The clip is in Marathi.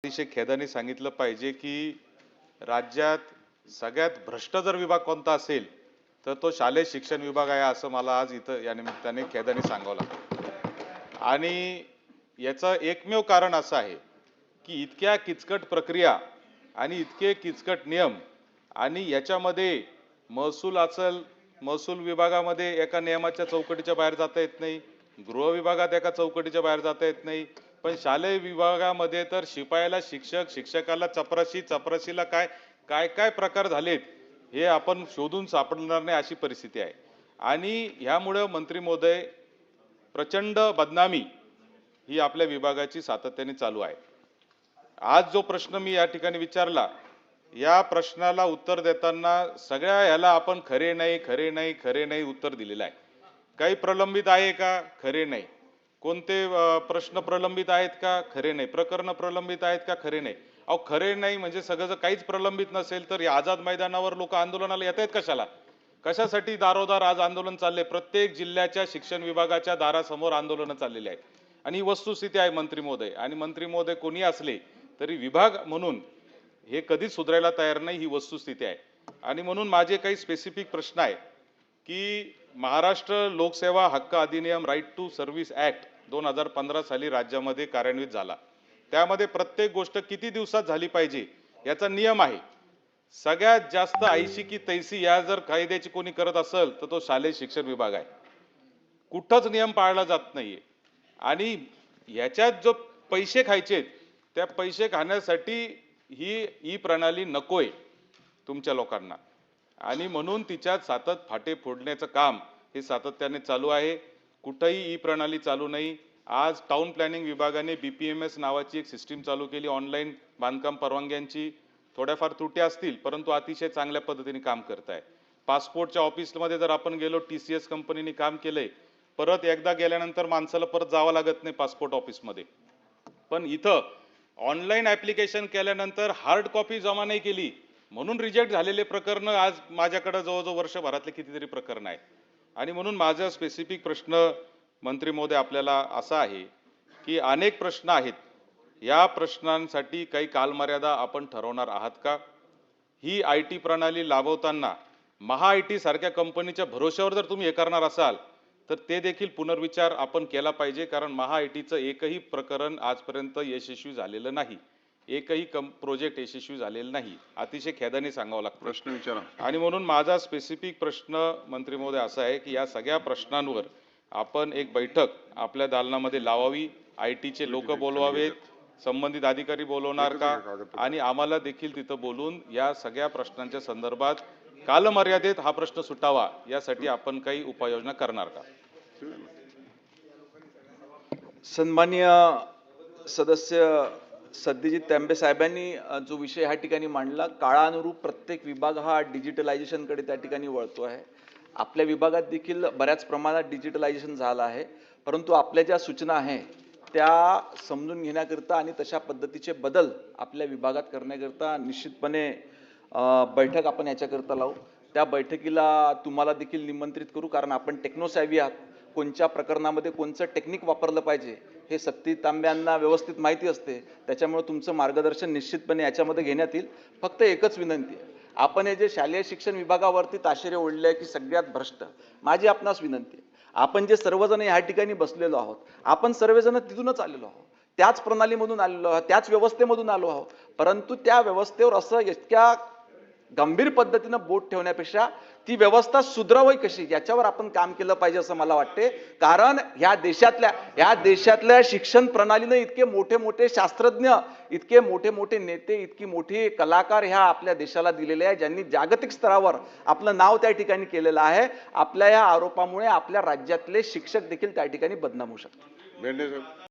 अतिशय खेदाने सांगितलं पाहिजे की राज्यात सगळ्यात भ्रष्ट जर विभाग कोणता असेल तर तो शालेय शिक्षण विभाग आहे असं मला आज इथं या निमित्ताने खेदाने सांगावं लागतं। आणि याचं एकमेव कारण असं आहे की इतक्या किचकट प्रक्रिया आणि इतके किचकट नियम आणि याच्यामध्ये महसूल असेल, महसूल विभागामध्ये एका नियमाच्या चौकटीच्या बाहेर जाता येत नाही, गृह विभागात एका चौकटीच्या बाहेर जाता येत नाही, पण शालेय विभागामध्ये तर शिपायाला शिक्षक, शिक्षकाला चपराशी, चपराशीला काय काय काय प्रकार झालेत हे आपण शोधून सापडणार नाही अशी परिस्थिती आहे। आणि ह्यामुळे मंत्री महोदय प्रचंड बदनामी ही आपल्या विभागाची सातत्याने चालू आहे। आज जो प्रश्न मी या ठिकाणी विचारला, या प्रश्नाला उत्तर देताना सगळ्या ह्याला आपण खरे नाही खरे नाही खरे नाही उत्तर दिलेलं आहे। काही प्रलंबित आहे का? खरे नाही। कोणते प्रश्न प्रलंबित आहेत का? खरे नाही। प्रकरण प्रलंबित आहेत का? खरे नाही। अहो खरे नाही म्हणजे सगळं जर काहीच प्रलंबित नसेल तर या आझाद मैदानावर लोक आंदोलनाला येत आहेत कशाला? कशासाठी दारोदार आज आंदोलन चालले? प्रत्येक जिल्ह्याच्या शिक्षण विभागाच्या दारासमोर आंदोलन चाललेली आहेत आणि ही वस्तुस्थिती आहे मंत्री महोदय। आणि मंत्री महोदय कोणी असले तरी विभाग म्हणून हे कधीच सुधारायला तयार नाही, ही वस्तुस्थिती आहे। आणि म्हणून माझे काही स्पेसिफिक प्रश्न आहे की महाराष्ट्र लोकसेवा हक्क अधिनियम राईट टू सर्व्हिस ऍक्ट 2015 साली राज्यामध्ये कार्यान्वित झाला। त्यामध्ये प्रत्येक गोष्ट किती दिवसात झाली पाहिजे याचा नियम आहे। सगळ्यात जास्त ऐशी की तैसी या जर कायद्याची कोणी करत असेल तर तो शालेय शिक्षण विभाग आहे। कुठंच नियम पाळला जात नाहीये आणि याच्यात जो पैसे खायचे त्या पैसे खाण्यासाठी ही ई प्रणाली नकोय तुमच्या लोकांना आणि म्हणून तिच्यात सातत फाटे फोडण्याचं काम हे सातत्याने चालू आहे। कुठेही ई प्रणाली चालू नाही। आज टाउन प्लॅनिंग विभागाने BPMS नावाची एक सिस्टीम चालू केली ऑनलाईन बांधकाम परवानग्यांची। थोड्याफार त्रुटी असतील परंतु अतिशय चांगल्या पद्धतीने काम करत आहे। पासपोर्टच्या ऑफिसमध्ये जर आपण गेलो, TCS कंपनीने काम केलंय, परत एकदा गेल्यानंतर माणसाला परत जावं लागत नाही पासपोर्ट ऑफिसमध्ये। पण इथं ऑनलाईन ऍप्लिकेशन केल्यानंतर हार्ड कॉपी जमा नाही केली म्हणून रिजेक्ट झालेले प्रकरण आज माझ्याकडे जवळजवळ वर्षभरातले कितीतरी प्रकरण आहेत। आणि म्हणून माझा स्पेसिफिक प्रश्न मंत्री महोदय आपल्याला असा आहे की अनेक प्रश्न आहेत, या प्रश्नांसाठी काही कालमर्यादा आपण ठरवणार आहात का? ही IT प्रणाली लाभवताना महा-IT सारख्या कंपनीच्या भरोश्यावर जर तुम्ही हे करणार असाल तर ते देखील पुनर्विचार आपण केला पाहिजे, कारण महा-ITचं एकही प्रकरण आजपर्यंत यशस्वी झालेलं नाही, एकही प्रोजेक्ट यशस्वी झालेला नाही। अतिशय खेदाने सांगावं लागतं। प्रश्न विचारा। आणि म्हणून माझा स्पेसिफिक प्रश्न मंत्री महोदय असा आहे की या सगळ्या प्रश्नांवर आपण एक बैठक आपल्या दालनामध्ये लावावी, IT चे लोक बोलवावेत, संबंधित अधिकारी बोलवणार का आणि आम्हाला देखील तिथं बोलून या सगळ्या प्रश्नांच्या संदर्भात कालमर्यादेत हा प्रश्न सुटावा यासाठी आपण काही उपाययोजना करणार का? सन्माननीय सदस्य सत्यजित तांबे साहेबांनी जो विषय ह्या ठिकाणी मांडला, काळानुरूप प्रत्येक विभाग हा डिजिटलायझेशनकडे त्या ठिकाणी वळतो आहे। आपल्या विभागात देखील बऱ्याच प्रमाणात डिजिटलायझेशन झालं आहे, परंतु आपल्या ज्या सूचना आहे त्या समजून घेण्याकरता आणि तशा पद्धतीचे बदल आपल्या विभागात करण्याकरता निश्चितपणे बैठक आपण याच्याकरता लावू। त्या बैठकीला तुम्हाला देखील निमंत्रित करू, कारण आपण टेक्नोसॅव्ही आहात। कोणत्या प्रकरणामध्ये कोणचं टेक्निक वापरलं पाहिजे हे सत्यजित तांब्यांना व्यवस्थित माहिती असते, त्याच्यामुळे तुमचं मार्गदर्शन निश्चितपणे याच्यामध्ये घेण्यात येईल। फक्त एकच विनंती आहे, आपण हे जे शालेय शिक्षण विभागावरती ताशेरे ओढले की सगळ्यात भ्रष्ट, माझी आपणास विनंती आहे, आपण जे सर्वजण ह्या ठिकाणी बसलेलो आहोत, आपण सर्वजण तिथूनच आलेलो आहोत, त्याच प्रणालीमधून आलेलो आहोत, त्याच व्यवस्थेमधून आलो आहोत, परंतु त्या व्यवस्थेवर असं इतक्या गंभीर पद्धतीने बोट ठेवण्यापेक्षा ती व्यवस्था सुधरावी कशी याच्यावर आपण काम केलं पाहिजे असं मला वाटते। कारण ह्या देशातल्या शिक्षण प्रणालीने इतके मोठे मोठे शास्त्रज्ञ, इतके मोठे मोठे नेते, इतकी मोठी कलाकार ह्या आपल्या देशाला दिलेले आहे, ज्यांनी जागतिक स्तरावर आपलं नाव त्या ठिकाणी केलेलं आहे। आपल्या या आरोपामुळे आपल्या राज्यातले शिक्षक देखील त्या ठिकाणी बदनाम होऊ शकतात।